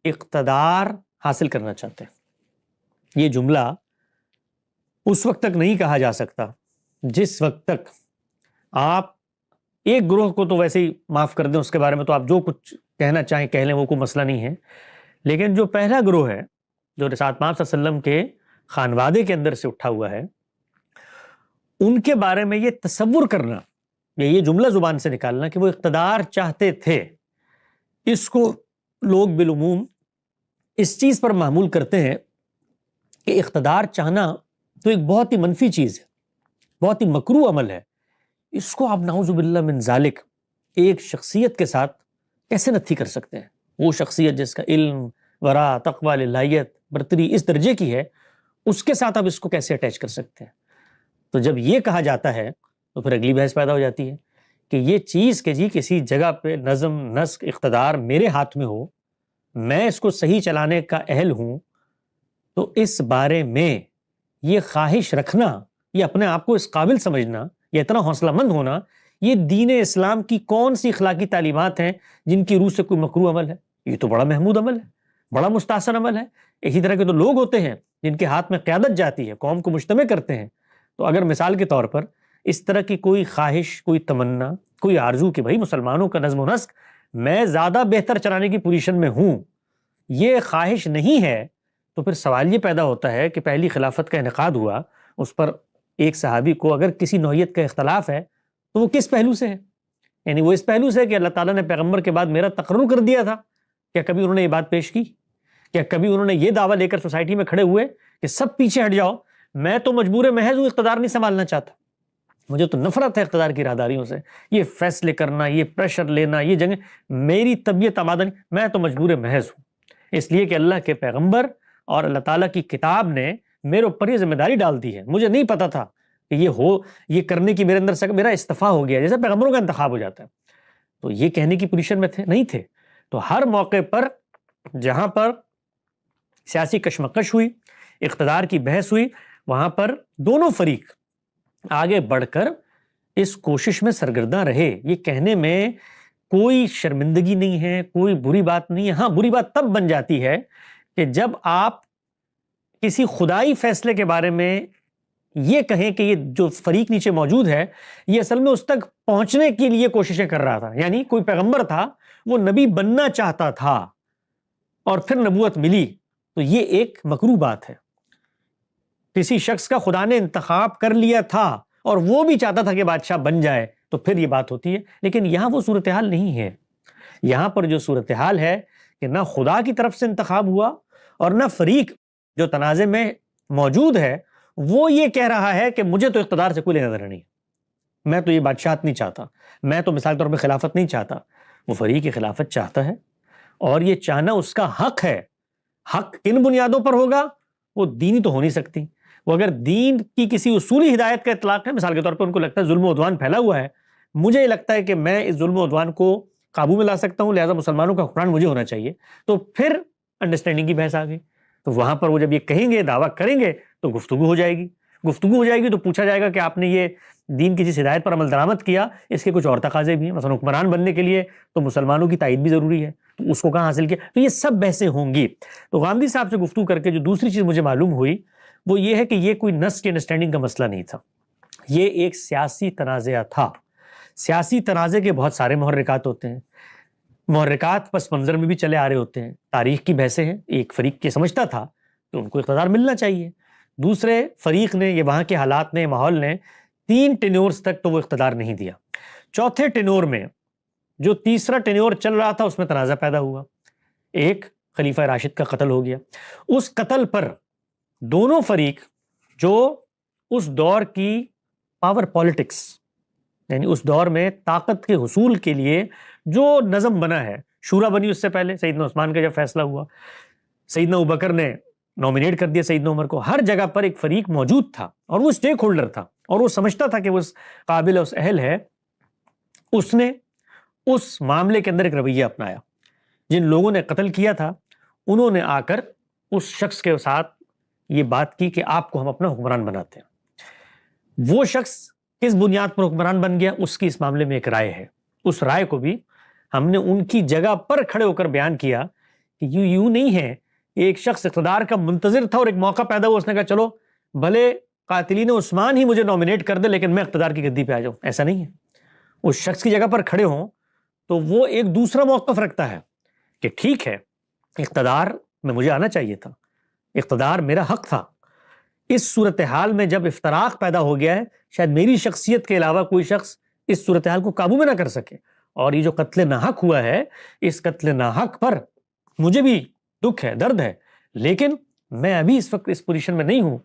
اقتدار حاصل کرنا چاہتے ہیں۔ یہ جملہ اس وقت تک نہیں کہا جا سکتا جس وقت تک آپ ایک گروہ کو تو ویسے ہی معاف کر دیں، اس کے بارے میں تو آپ جو کچھ کہنا چاہیں کہہ لیں، وہ کوئی مسئلہ نہیں ہے، لیکن جو پہلا گروہ ہے جو رسالت پاک صلی اللہ علیہ وسلم کے خانوادے کے اندر سے اٹھا ہوا ہے، ان کے بارے میں یہ تصور کرنا یا یہ جملہ زبان سے نکالنا کہ وہ اقتدار چاہتے تھے، اس کو لوگ بالعموم اس چیز پر معمول کرتے ہیں کہ اقتدار چاہنا تو ایک بہت ہی منفی چیز ہے، بہت ہی مکروہ عمل ہے، اس کو آپ نعوذ باللہ من ذالک ایک شخصیت کے ساتھ کیسے نتھی کر سکتے ہیں؟ وہ شخصیت جس کا علم، ورع، تقوی، للہیت، برتری اس درجے کی ہے، اس کے ساتھ آپ اس کو کیسے اٹیچ کر سکتے ہیں؟ تو جب یہ کہا جاتا ہے تو پھر اگلی بحث پیدا ہو جاتی ہے کہ یہ چیز کہ جی کسی جگہ پہ نظم، نسق، اقتدار میرے ہاتھ میں ہو، میں اس کو صحیح چلانے کا اہل ہوں، تو اس بارے میں یہ خواہش رکھنا، یہ اپنے آپ کو اس قابل سمجھنا، یہ اتنا حوصلہ مند ہونا، یہ دین اسلام کی کون سی اخلاقی تعلیمات ہیں جن کی روح سے کوئی مکروہ عمل ہے؟ یہ تو بڑا محمود عمل ہے، بڑا مستحسن عمل ہے۔ اسی طرح کے تو لوگ ہوتے ہیں جن کے ہاتھ میں قیادت جاتی ہے، قوم کو مجتمع کرتے ہیں، تو اگر مثال کے طور پر اس طرح کی کوئی خواہش، کوئی تمنا، کوئی آرزو کہ بھائی مسلمانوں کا نظم و نسق میں زیادہ بہتر چلانے کی پوزیشن میں ہوں، یہ خواہش نہیں ہے، تو پھر سوال یہ پیدا ہوتا ہے کہ پہلی خلافت کا انعقاد ہوا، اس پر ایک صحابی کو اگر کسی نوعیت کا اختلاف ہے تو وہ کس پہلو سے ہے؟ یعنی وہ اس پہلو سے کہ اللہ تعالیٰ نے پیغمبر کے بعد میرا تقرر کر دیا تھا، کیا کبھی انہوں نے یہ بات پیش کی؟ کیا کبھی انہوں نے یہ دعویٰ لے کر سوسائٹی میں کھڑے ہوئے کہ سب پیچھے ہٹ جاؤ، میں تو مجبور محض ہوں، اقتدار نہیں سنبھالنا چاہتا، مجھے تو نفرت ہے اقتدار کی راہداریوں سے، یہ فیصلے کرنا، یہ پریشر لینا، یہ جنگ، میری طبیعت آمادہ نہیں، میں تو مجبور محض ہوں، اس لیے کہ اللہ کے پیغمبر اور اللہ تعالیٰ کی کتاب نے میرے اوپر یہ ذمہ داری ڈال دی ہے، مجھے نہیں پتا تھا کہ یہ کرنے کی میرے اندر سے میرا استفاع ہو گیا، جیسے پیغمبروں کا انتخاب ہو جاتا ہے، تو یہ کہنے کی پوزیشن میں نہیں تھے۔ تو ہر موقع پر جہاں پر سیاسی کشمکش ہوئی، اقتدار کی بحث ہوئی، وہاں پر دونوں فریق آگے بڑھ کر اس کوشش میں سرگرداں رہے۔ یہ کہنے میں کوئی شرمندگی نہیں ہے، کوئی بری بات نہیں ہے۔ ہاں، بری بات تب بن جاتی ہے کہ جب آپ کسی خدائی فیصلے کے بارے میں یہ کہیں کہ یہ جو فریق نیچے موجود ہے یہ اصل میں اس تک پہنچنے کے لیے کوششیں کر رہا تھا، یعنی کوئی پیغمبر تھا، وہ نبی بننا چاہتا تھا اور پھر نبوت ملی، تو یہ ایک مکروہ بات ہے۔ کسی شخص کا خدا نے انتخاب کر لیا تھا اور وہ بھی چاہتا تھا کہ بادشاہ بن جائے، تو پھر یہ بات ہوتی ہے، لیکن یہاں وہ صورتحال نہیں ہے۔ یہاں پر جو صورتحال ہے کہ نہ خدا کی طرف سے انتخاب ہوا اور نہ فریق جو تنازع میں موجود ہے وہ یہ کہہ رہا ہے کہ مجھے تو اقتدار سے کوئی لینا دینا نہیں، میں تو یہ بادشاہت نہیں چاہتا، میں تو مثال طور پہ خلافت نہیں چاہتا۔ وہ فریق خلافت چاہتا ہے اور یہ چاہنا اس کا حق ہے۔ حق کن بنیادوں پر ہوگا؟ وہ دینی تو ہو نہیں سکتی۔ وہ اگر دین کی کسی اصولی ہدایت کا اطلاق ہے، مثال کے طور پر ان کو لگتا ہے ظلم و عدوان پھیلا ہوا ہے، مجھے یہ لگتا ہے کہ میں اس ظلم و عدوان کو قابو میں لا سکتا ہوں، لہٰذا مسلمانوں کا حکمران مجھے ہونا چاہیے، تو پھر انڈرسٹینڈنگ کی بحث آ گئی۔ تو وہاں پر وہ جب یہ کہیں گے، دعویٰ کریں گے، تو گفتگو ہو جائے گی، تو پوچھا جائے گا کہ آپ نے یہ دین کی جس ہدایت پر عمل درآمد کیا، اس کے کچھ اور تقاضے بھی ہیں، مثلا حکمران بننے کے لیے تو مسلمانوں کی تائید بھی ضروری ہے، اس کو کہاں حاصل کیا. تو یہ سب بحثیں ہوں گی. تو غامدی صاحب سے گفتگو کر کے جو دوسری چیز مجھے معلوم ہوئی وہ یہ ہے کہ یہ کوئی نص کی انڈرسٹینڈنگ کا مسئلہ نہیں تھا, یہ ایک سیاسی تنازعہ تھا. سیاسی تنازع کے بہت سارے محرکات ہوتے ہیں, محرکات پس منظر میں بھی چلے آ رہے ہوتے ہیں. تاریخ کی بحثیں ہیں, ایک فریق یہ سمجھتا تھا کہ ان کو اقتدار ملنا چاہیے, دوسرے فریق نے, یہ وہاں کے حالات نے, ماحول نے 3 ٹینیورز تک تو وہ اقتدار نہیں دیا. چوتھے ٹینیور میں جو تیسرا ٹینیور چل رہا تھا اس میں تنازع پیدا ہوا. ایک خلیفہ راشد کا قتل ہو گیا. اس قتل پر دونوں فریق جو اس دور کی پاور پالیٹکس, یعنی اس دور میں طاقت کے حصول کے لیے جو نظم بنا ہے, شورا بنی اس سے پہلے, سیدنا عثمان کا جب فیصلہ ہوا, سیدنا ابوبکر نے نومینیٹ کر دیا سیدنا عمر کو, ہر جگہ پر ایک فریق موجود تھا اور وہ اسٹیک ہولڈر تھا اور وہ سمجھتا تھا کہ وہ اس قابل اس اہل ہے. اس نے اس معاملے کے اندر ایک رویہ اپنایا. جن لوگوں نے قتل کیا تھا انہوں نے آ کر اس شخص کے ساتھ یہ بات کی کہ آپ کو ہم اپنا حکمران بناتے ہیں. وہ شخص کس بنیاد پر حکمران بن گیا اس کی اس معاملے میں ایک رائے ہے. اس رائے کو بھی ہم نے ان کی جگہ پر کھڑے ہو کر بیان کیا کہ یوں نہیں ہے. ایک شخص اقتدار کا منتظر تھا اور ایک موقع پیدا ہوا, اس نے کہا چلو بھلے قاتلین عثمان ہی مجھے نومینیٹ کر دے لیکن میں اقتدار کی گدی پہ آ جاؤں. ایسا نہیں ہے. اس شخص کی جگہ پر کھڑے ہوں تو وہ ایک دوسرا موقف رکھتا ہے کہ ٹھیک ہے اقتدار میں مجھے آنا چاہیے تھا, اقتدار میرا حق تھا. اس صورتحال میں جب افتراق پیدا ہو گیا ہے, شاید میری شخصیت کے علاوہ کوئی شخص اس صورتحال کو قابو میں نہ کر سکے, اور یہ جو قتل ناحق ہوا ہے اس قتل ناحق پر مجھے بھی دکھ ہے, درد ہے, لیکن میں ابھی اس وقت اس پوزیشن میں نہیں ہوں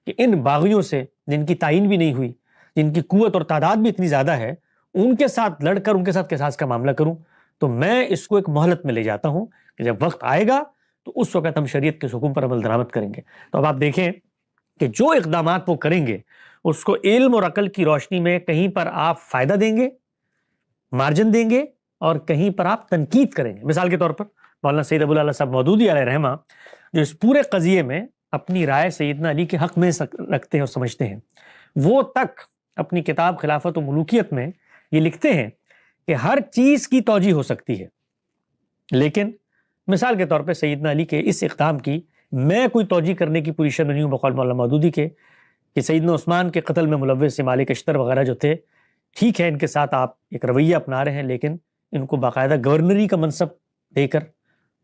کہ ان باغیوں سے جن کی تعین بھی نہیں ہوئی, جن کی قوت اور تعداد بھی اتنی زیادہ ہے, ان کے ساتھ لڑ کر ان کے ساتھ قصاص کا معاملہ کروں. تو میں اس کو ایک مہلت میں لے جاتا ہوں کہ جب وقت آئے گا تو اس وقت ہم شریعت کے حکم پر عمل درآمد کریں گے. تو اب آپ دیکھیں کہ جو اقدامات وہ کریں گے اس کو علم اور عقل کی روشنی میں کہیں پر آپ فائدہ دیں گے, مارجن دیں گے, اور کہیں پر آپ تنقید کریں گے. مثال کے طور پر مولانا سید ابو الاعلی صاحب مودودی علیہ رحمہ جو اس پورے قضیے میں اپنی رائے سیدنا علی کے حق میں رکھتے ہیں اور سمجھتے ہیں, وہ تک اپنی کتاب خلافت و ملوکیت میں یہ لکھتے ہیں کہ ہر چیز کی توجیہ ہو سکتی ہے, لیکن مثال کے طور پہ سیدنا علی کے اس اقدام کی میں کوئی توجیہ کرنے کی پوزیشن میں نہیں ہوں بقول مولانا مودودی کے کہ سیدنا عثمان کے قتل میں ملوث مالک اشتر وغیرہ جو تھے, ٹھیک ہے ان کے ساتھ آپ ایک رویہ اپنا رہے ہیں لیکن ان کو باقاعدہ گورنری کا منصب دے کر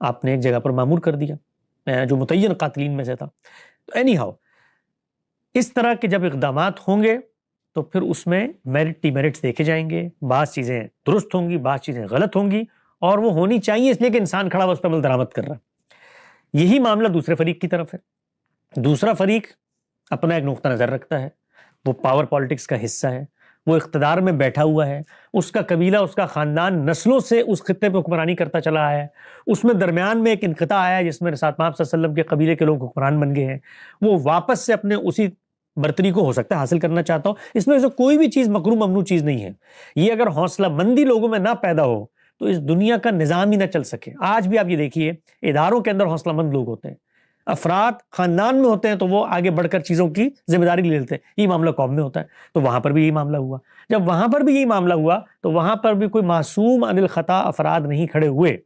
آپ نے ایک جگہ پر معمور کر دیا جو متعین قاتلین میں سے تھا. تو اینی ہاؤ اس طرح کے جب اقدامات ہوں گے تو پھر اس میں میرٹ ڈی میرٹس دیکھے جائیں گے, بعض چیزیں درست ہوں گی, بعض چیزیں غلط ہوں گی, اور وہ ہونی چاہیے اس لیے کہ انسان کھڑا ہوا اس پر عمل درآمد کر رہا ہے. یہی معاملہ دوسرے فریق کی طرف ہے. دوسرا فریق اپنا ایک نقطہ نظر رکھتا ہے, وہ پاور پالیٹکس کا حصہ ہے, وہ اقتدار میں بیٹھا ہوا ہے, اس کا قبیلہ, اس کا خاندان نسلوں سے اس خطے پہ حکمرانی کرتا چلا آیا ہے. اس میں درمیان میں ایک انقطاع آیا ہے جس میں رسالت مآب صلی اللہ علیہ وسلم کے قبیلے کے لوگ حکمران بن گئے ہیں. وہ واپس سے اپنے اسی برتری کو ہو سکتا ہے حاصل کرنا چاہتا ہو. اس میں سے کوئی بھی چیز مکروہ ممنوع چیز نہیں ہے. یہ اگر حوصلہ مندی لوگوں میں نہ پیدا ہو تو اس دنیا کا نظام ہی نہ چل سکے. آج بھی آپ یہ دیکھیے اداروں کے اندر حوصلہ مند لوگ ہوتے ہیں, افراد خاندان میں ہوتے ہیں تو وہ آگے بڑھ کر چیزوں کی ذمہ داری لے لیتے ہیں. یہ معاملہ قوم میں ہوتا ہے تو وہاں پر بھی یہی معاملہ ہوا. جب وہاں پر بھی یہی معاملہ ہوا تو وہاں پر بھی کوئی معصوم عن الخطا افراد نہیں کھڑے ہوئے.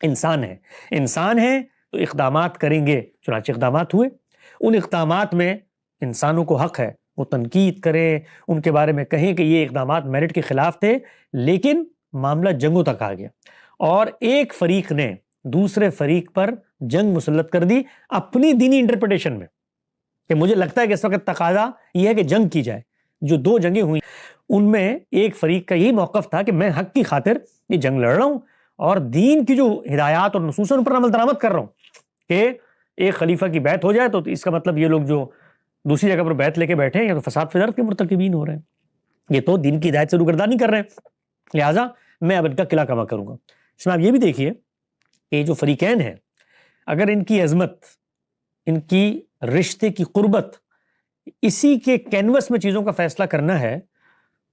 انسان ہیں تو اقدامات کریں گے, چنانچہ اقدامات ہوئے. ان اقدامات میں انسانوں کو حق ہے وہ تنقید کریں, ان کے بارے میں کہیں کہ یہ اقدامات میرٹ کے خلاف تھے, لیکن معاملہ جنگوں تک آ گیا اور ایک فریق نے دوسرے فریق پر جنگ مسلط کر دی اپنی دینی انٹرپریٹیشن میں کہ مجھے لگتا ہے کہ اس وقت تقاضا یہ ہے کہ جنگ کی جائے. جو 2 جنگیں ہوئی ان میں ایک فریق کا یہی موقف تھا کہ میں حق کی خاطر یہ جنگ لڑ رہا ہوں اور دین کی جو ہدایات اور نصوص ہیں ان پر عمل درآمد کر رہا ہوں کہ ایک خلیفہ کی بیعت ہو جائے تو اس کا مطلب یہ لوگ جو دوسری جگہ پر بیعت لے کے بیٹھے ہیں یا تو فساد فی الارض کے مرتکبین ہو رہے ہیں, یہ تو دین کی ہدایت سے روگردانی کر رہے ہیں, لہٰذا میں اب ان کا قلعہ کما کروں گا. اس میں آپ یہ بھی دیکھیے کہ جو فریقین ہیں اگر ان کی عظمت, ان کی رشتے کی قربت اسی کے کینوس میں چیزوں کا فیصلہ کرنا ہے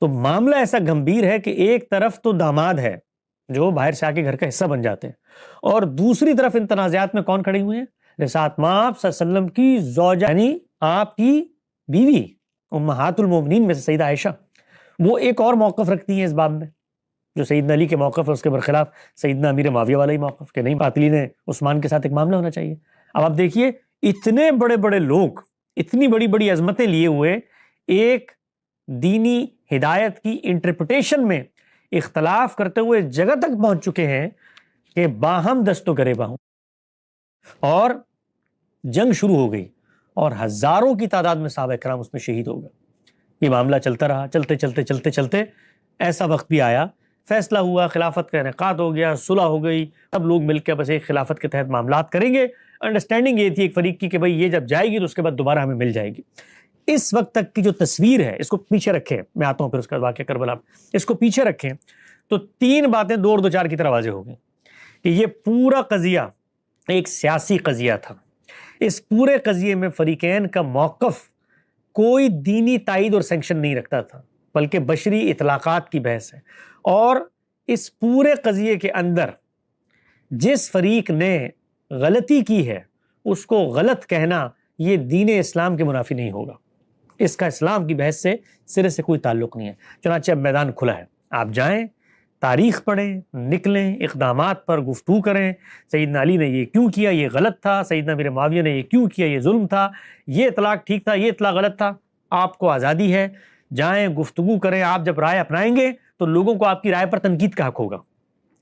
تو معاملہ ایسا گمبھیر ہے کہ ایک طرف تو داماد ہے جو باہر سے آ کے گھر کا حصہ بن جاتے ہیں اور دوسری طرف ان تنازعات میں کون کھڑے ہوئے ہیں؟ رسالت مآب صلی اللہ علیہ وسلم کی زوجہ یعنی آپ کی بیوی امہات المومنین میں سے سیدہ عائشہ, وہ ایک اور موقف رکھتی ہیں اس باب میں. جو سیدنا علی کے موقف ہے اس کے برخلاف سیدنا امیر معاویہ والا ہی موقف کہ نہیں باطلی نے عثمان کے ساتھ ایک معاملہ ہونا چاہیے۔ اب آپ دیکھیے اتنے بڑے بڑے لوگ اتنی بڑی بڑی عظمتیں لیے ہوئے ایک دینی ہدایت کی انٹرپریٹیشن میں اختلاف کرتے ہوئے اس جگہ تک پہنچ چکے ہیں کہ باہم دست و گریباں ہوں، اور جنگ شروع ہو گئی اور ہزاروں کی تعداد میں صحابہ کرام اس میں شہید ہو گئے۔ یہ معاملہ چلتا رہا، چلتے چلتے چلتے چلتے ایسا وقت بھی آیا، فیصلہ ہوا، خلافت کا انعقاد ہو گیا، صلح ہو گئی، اب لوگ مل کے بس ایک خلافت کے تحت معاملات کریں گے۔ انڈرسٹینڈنگ یہ تھی ایک فریق کی کہ بھئی یہ جب جائے گی تو اس کے بعد دوبارہ ہمیں مل جائے گی۔ اس وقت تک کی جو تصویر ہے اس کو پیچھے رکھیں، میں آتا ہوں پھر اس کا واقعہ کربلا، اس کو پیچھے رکھیں تو تین باتیں دو اور دو چار کی طرح واضح ہو گئیں کہ یہ پورا قضیہ ایک سیاسی قضیہ تھا۔ اس پورے قضیے میں فریقین کا موقف کوئی دینی تائید اور سینکشن نہیں رکھتا تھا، بلکہ بشری اطلاقات کی بحث ہے، اور اس پورے قضیے کے اندر جس فریق نے غلطی کی ہے اس کو غلط کہنا یہ دین اسلام کے منافی نہیں ہوگا، اس کا اسلام کی بحث سے سرے سے کوئی تعلق نہیں ہے۔ چنانچہ اب میدان کھلا ہے، آپ جائیں، تاریخ پڑھیں، نکلیں، اقدامات پر گفتگو کریں، سیدنا علی نے یہ کیوں کیا، یہ غلط تھا، سیدنا امیر معاویہ نے یہ کیوں کیا، یہ ظلم تھا، یہ اطلاق ٹھیک تھا، یہ اطلاق غلط تھا۔ آپ کو آزادی ہے، جائیں گفتگو کریں۔ آپ جب رائے اپنائیں گے تو لوگوں کو آپ کی رائے پر تنقید کا حق ہوگا،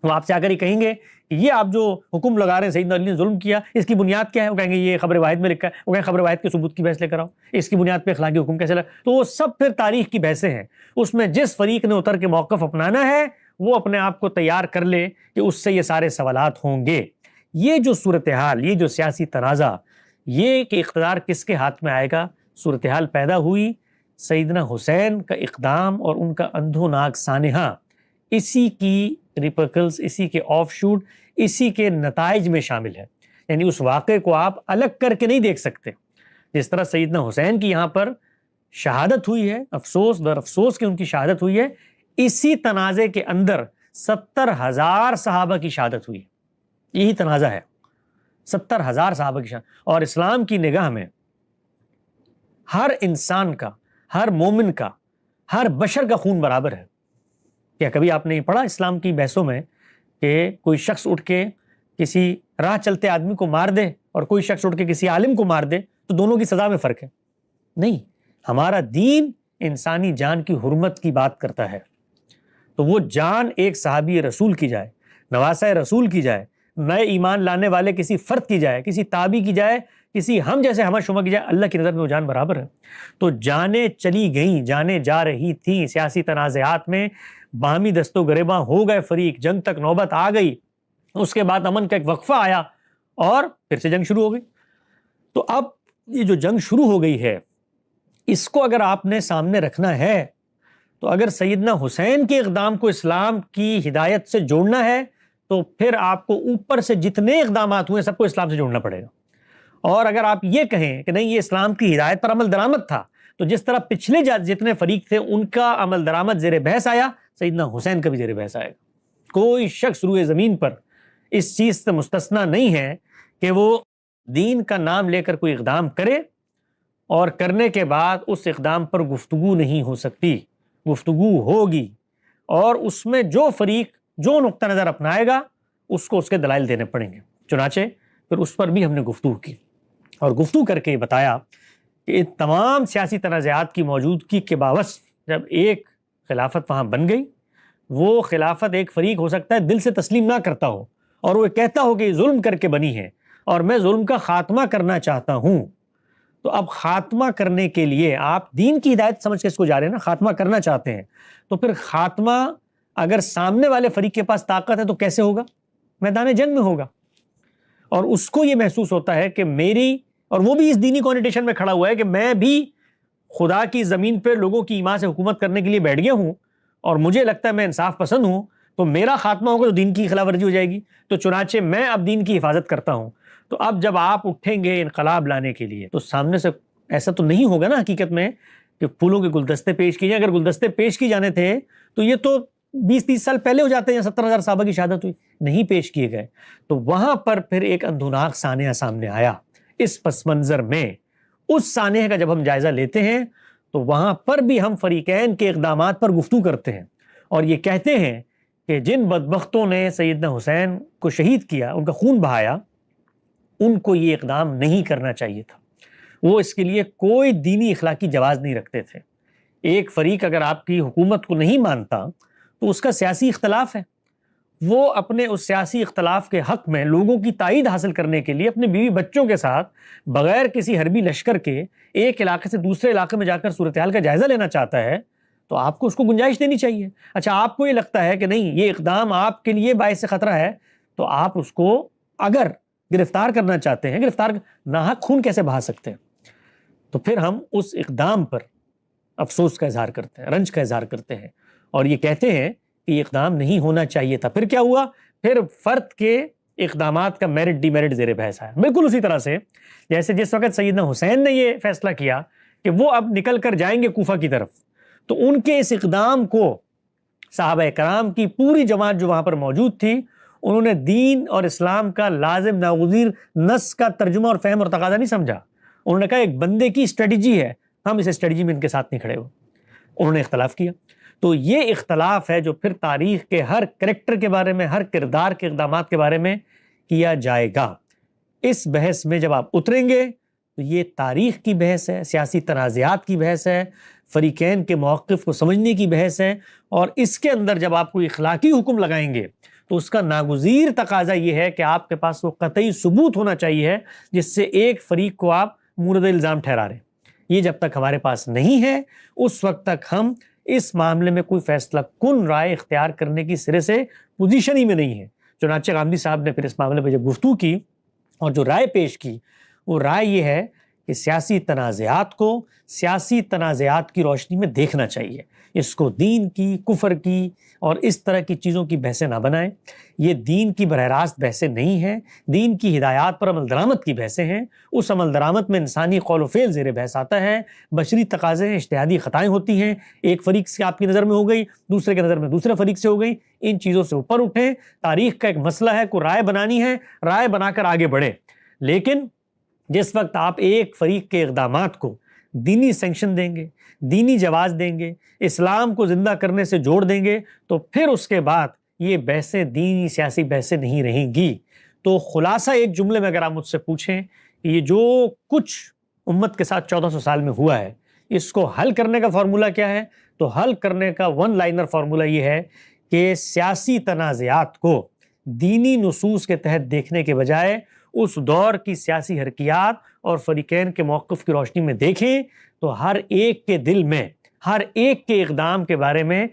وہ آپ سے آ کر ہی کہیں گے کہ یہ آپ جو حکم لگا رہے ہیں سیدنا علی نے ظلم کیا، اس کی بنیاد کیا ہے؟ وہ کہیں گے یہ خبر واحد میں لکھا ہے، وہ کہیں خبر واحد کے ثبوت کی بحث لے کر آؤ، اس کی بنیاد پہ اخلاقی حکم کیسے لگا؟ تو وہ سب پھر تاریخ کی بحثیں ہیں، اس میں جس فریق نے اتر کے موقف اپنانا ہے وہ اپنے آپ کو تیار کر لے کہ اس سے یہ سارے سوالات ہوں گے۔ یہ جو صورتحال، یہ جو سیاسی تنازع، یہ کہ اقتدار کس کے ہاتھ میں آئے گا، صورتحال پیدا ہوئی سیدنا حسین کا اقدام اور ان کا اندھوناک سانحہ، اسی کی ریپرکلز، اسی کے آف شوٹ، اسی کے نتائج میں شامل ہے۔ یعنی اس واقعے کو آپ الگ کر کے نہیں دیکھ سکتے۔ جس طرح سیدنا حسین کی یہاں پر شہادت ہوئی ہے، افسوس در افسوس کہ ان کی شہادت ہوئی ہے، اسی تنازع کے اندر 70,000 صحابہ کی شہادت ہوئی ہے۔ یہی تنازع ہے، 70,000 صحابہ کی شہادت۔ اور اسلام کی نگاہ میں ہر انسان کا، ہر مومن کا، ہر بشر کا خون برابر ہے۔ کیا کبھی آپ نے پڑھا اسلام کی بحثوں میں کہ کوئی شخص اٹھ کے کسی راہ چلتے آدمی کو مار دے اور کوئی شخص اٹھ کے کسی عالم کو مار دے تو دونوں کی سزا میں فرق ہے؟ نہیں، ہمارا دین انسانی جان کی حرمت کی بات کرتا ہے، تو وہ جان ایک صحابی رسول کی جائے، نواسہ رسول کی جائے، نئے ایمان لانے والے کسی فرد کی جائے، کسی تابعی کی جائے، کسی ہم جیسے ہمہ شمہ کی جائے، اللہ کی نظر میں وہ جان برابر ہے۔ تو جانیں چلی گئیں، جانیں جا رہی تھیں، سیاسی تنازعات میں باہمی دست و گریباں ہو گئے فریق، جنگ تک نوبت آ گئی، اس کے بعد امن کا ایک وقفہ آیا اور پھر سے جنگ شروع ہو گئی۔ تو اب یہ جو جنگ شروع ہو گئی ہے اس کو اگر آپ نے سامنے رکھنا ہے تو اگر سیدنا حسین کے اقدام کو اسلام کی ہدایت سے جوڑنا ہے تو پھر آپ کو اوپر سے جتنے اقدامات ہوئے سب کو اسلام سے جوڑنا پڑے گا۔ اور اگر آپ یہ کہیں کہ نہیں یہ اسلام کی ہدایت پر عمل درآمد تھا، تو جس طرح پچھلے جتنے فریق تھے ان کا عمل درآمد زیر بحث آیا، سیدنا حسین کا بھی زیر بحث آئے گا۔ کوئی شخص روئے زمین پر اس چیز سے مستثنا نہیں ہے کہ وہ دین کا نام لے کر کوئی اقدام کرے اور کرنے کے بعد اس اقدام پر گفتگو نہیں ہو سکتی، گفتگو ہوگی، اور اس میں جو فریق جو نقطہ نظر اپنائے گا اس کو اس کے دلائل دینے پڑیں گے۔ چنانچہ پھر اس پر بھی ہم نے گفتگو کی اور گفتگو کر کے بتایا کہ ان تمام سیاسی تنازعات کی موجودگی کے باوجود جب ایک خلافت وہاں بن گئی، وہ خلافت ایک فریق ہو سکتا ہے دل سے تسلیم نہ کرتا ہو اور وہ کہتا ہو کہ یہ ظلم کر کے بنی ہے اور میں ظلم کا خاتمہ کرنا چاہتا ہوں، تو اب خاتمہ کرنے کے لیے آپ دین کی ہدایت سمجھ کے اس کو جا رہے ہیں نا، خاتمہ کرنا چاہتے ہیں، تو پھر خاتمہ اگر سامنے والے فریق کے پاس طاقت ہے تو کیسے ہوگا؟ میدان جنگ میں ہوگا، اور اس کو یہ محسوس ہوتا ہے کہ میری، اور وہ بھی اس دینی کونیٹیشن میں کھڑا ہوا ہے کہ میں بھی خدا کی زمین پہ لوگوں کی ایمان سے حکومت کرنے کے لیے بیٹھ گیا ہوں اور مجھے لگتا ہے میں انصاف پسند ہوں، تو میرا خاتمہ ہوگا تو دین کی خلاف ورزی ہو جائے گی، تو چنانچہ میں اب دین کی حفاظت کرتا ہوں۔ تو اب جب آپ اٹھیں گے انقلاب لانے کے لیے تو سامنے سے ایسا تو نہیں ہوگا نا حقیقت میں کہ پھولوں کے گلدستے پیش کیے جائیں۔ اگر گلدستے پیش کی جانے تھے تو یہ تو 20-30 سال پہلے ہو جاتے ہیں، 70,000 صحابہ کی شہادت ہوئی، نہیں پیش کیے گئے۔ تو وہاں پر پھر ایک اندھوناک سانحہ سامنے آیا۔ اس پس منظر میں اس سانحے کا جب ہم جائزہ لیتے ہیں تو وہاں پر بھی ہم فریقین کے اقدامات پر گفتگو کرتے ہیں اور یہ کہتے ہیں کہ جن بدبختوں نے سیدنا حسین کو شہید کیا، ان کا خون بہایا، ان کو یہ اقدام نہیں کرنا چاہیے تھا۔ وہ اس کے لیے کوئی دینی اخلاقی جواز نہیں رکھتے تھے۔ ایک فریق اگر آپ کی حکومت کو نہیں مانتا تو اس کا سیاسی اختلاف ہے، وہ اپنے اس سیاسی اختلاف کے حق میں لوگوں کی تائید حاصل کرنے کے لیے اپنے بیوی بچوں کے ساتھ بغیر کسی حربی لشکر کے ایک علاقے سے دوسرے علاقے میں جا کر صورتحال کا جائزہ لینا چاہتا ہے، تو آپ کو اس کو گنجائش دینی چاہیے۔ اچھا، آپ کو یہ لگتا ہے کہ نہیں، یہ اقدام آپ کے لیے باعث خطرہ ہے، تو آپ اس کو اگر گرفتار کرنا چاہتے ہیں، گرفتار ناحق خون کیسے بہا سکتے ہیں؟ تو پھر ہم اس اقدام پر افسوس کا اظہار کرتے ہیں، رنج کا اظہار کرتے ہیں، اور یہ کہتے ہیں کہ یہ اقدام نہیں ہونا چاہیے تھا۔ پھر کیا ہوا؟ پھر فرد کے اقدامات کا میرٹ ڈی میرٹ زیر بحث آیا۔ بالکل اسی طرح سے جیسے جس وقت سیدنا حسین نے یہ فیصلہ کیا کہ وہ اب نکل کر جائیں گے کوفہ کی طرف، تو ان کے اس اقدام کو صحابہ کرام کی پوری جماعت جو وہاں پر موجود تھی، انہوں نے دین اور اسلام کا لازم ناگزیر نص کا ترجمہ اور فہم اور تقاضا نہیں سمجھا۔ انہوں نے کہا ایک بندے کی اسٹریٹجی ہے، ہم اس اسٹریٹجی میں ان کے ساتھ نہیں کھڑے ہو۔ انہوں نے اختلاف کیا۔ تو یہ اختلاف ہے جو پھر تاریخ کے ہر کریکٹر کے بارے میں، ہر کردار کے اقدامات کے بارے میں کیا جائے گا۔ اس بحث میں جب آپ اتریں گے تو یہ تاریخ کی بحث ہے، سیاسی تنازعات کی بحث ہے، فریقین کے موقف کو سمجھنے کی بحث ہے، اور اس کے اندر جب آپ کوئی اخلاقی حکم لگائیں گے تو اس کا ناگزیر تقاضا یہ ہے کہ آپ کے پاس وہ قطعی ثبوت ہونا چاہیے جس سے ایک فریق کو آپ مورد الزام ٹھہرا رہے۔ یہ جب تک ہمارے پاس نہیں ہے، اس وقت تک ہم اس معاملے میں کوئی فیصلہ کن رائے اختیار کرنے کی سرے سے پوزیشن ہی میں نہیں ہے۔ چنانچہ غامدی صاحب نے پھر اس معاملے پہ جب گفتگو کی اور جو رائے پیش کی، وہ رائے یہ ہے کہ سیاسی تنازعات کو سیاسی تنازعات کی روشنی میں دیکھنا چاہیے، اس کو دین کی، کفر کی اور اس طرح کی چیزوں کی بحثیں نہ بنائیں۔ یہ دین کی براہ راست بحثیں نہیں ہیں، دین کی ہدایات پر عمل درآمد کی بحثیں ہیں۔ اس عمل درآمد میں انسانی قول و فعل زیر بحث آتا ہے، بشری تقاضے ہیں، اجتہادی خطائیں ہوتی ہیں، ایک فریق سے آپ کی نظر میں ہو گئی، دوسرے کے نظر میں دوسرے فریق سے ہو گئی۔ ان چیزوں سے اوپر اٹھیں۔ تاریخ کا ایک مسئلہ ہے، کوئی رائے بنانی ہے، رائے بنا کر آگے بڑھیں، لیکن جس وقت آپ ایک فریق کے اقدامات کو دینی سینکشن دیں گے، دینی جواز دیں گے، اسلام کو زندہ کرنے سے جوڑ دیں گے، تو پھر اس کے بعد یہ بحثیں دینی سیاسی بحثیں نہیں رہیں گی۔ تو خلاصہ ایک جملے میں اگر آپ مجھ سے پوچھیں کہ یہ جو کچھ امت کے ساتھ 1400 سال میں ہوا ہے، اس کو حل کرنے کا فارمولہ کیا ہے؟ تو حل کرنے کا ون لائنر فارمولہ یہ ہے کہ سیاسی تنازعات کو دینی نصوص کے تحت دیکھنے کے بجائے اس دور کی سیاسی حرکیات اور فریقین کے موقف کی روشنی میں دیکھیں، تو ہر ایک کے دل میں، ہر ایک کے اقدام کے بارے میں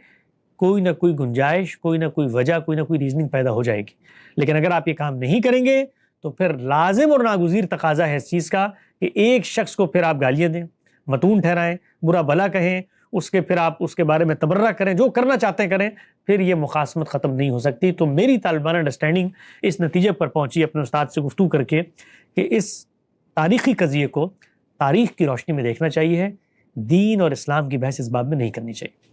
کوئی نہ کوئی گنجائش، کوئی نہ کوئی وجہ، کوئی نہ کوئی ریزننگ پیدا ہو جائے گی۔ لیکن اگر آپ یہ کام نہیں کریں گے تو پھر لازم اور ناگزیر تقاضا ہے اس چیز کا کہ ایک شخص کو پھر آپ گالیاں دیں، متون ٹھہرائیں، برا بھلا کہیں، اس کے پھر آپ اس کے بارے میں تبرہ کریں، جو کرنا چاہتے ہیں کریں، پھر یہ مخاصمت ختم نہیں ہو سکتی۔ تو میری طالبانہ انڈرسٹینڈنگ اس نتیجے پر پہنچی اپنے استاد سے گفتگو کر کے کہ اس تاریخی قضیے کو تاریخ کی روشنی میں دیکھنا چاہیے، دین اور اسلام کی بحث اس باب میں نہیں کرنی چاہیے۔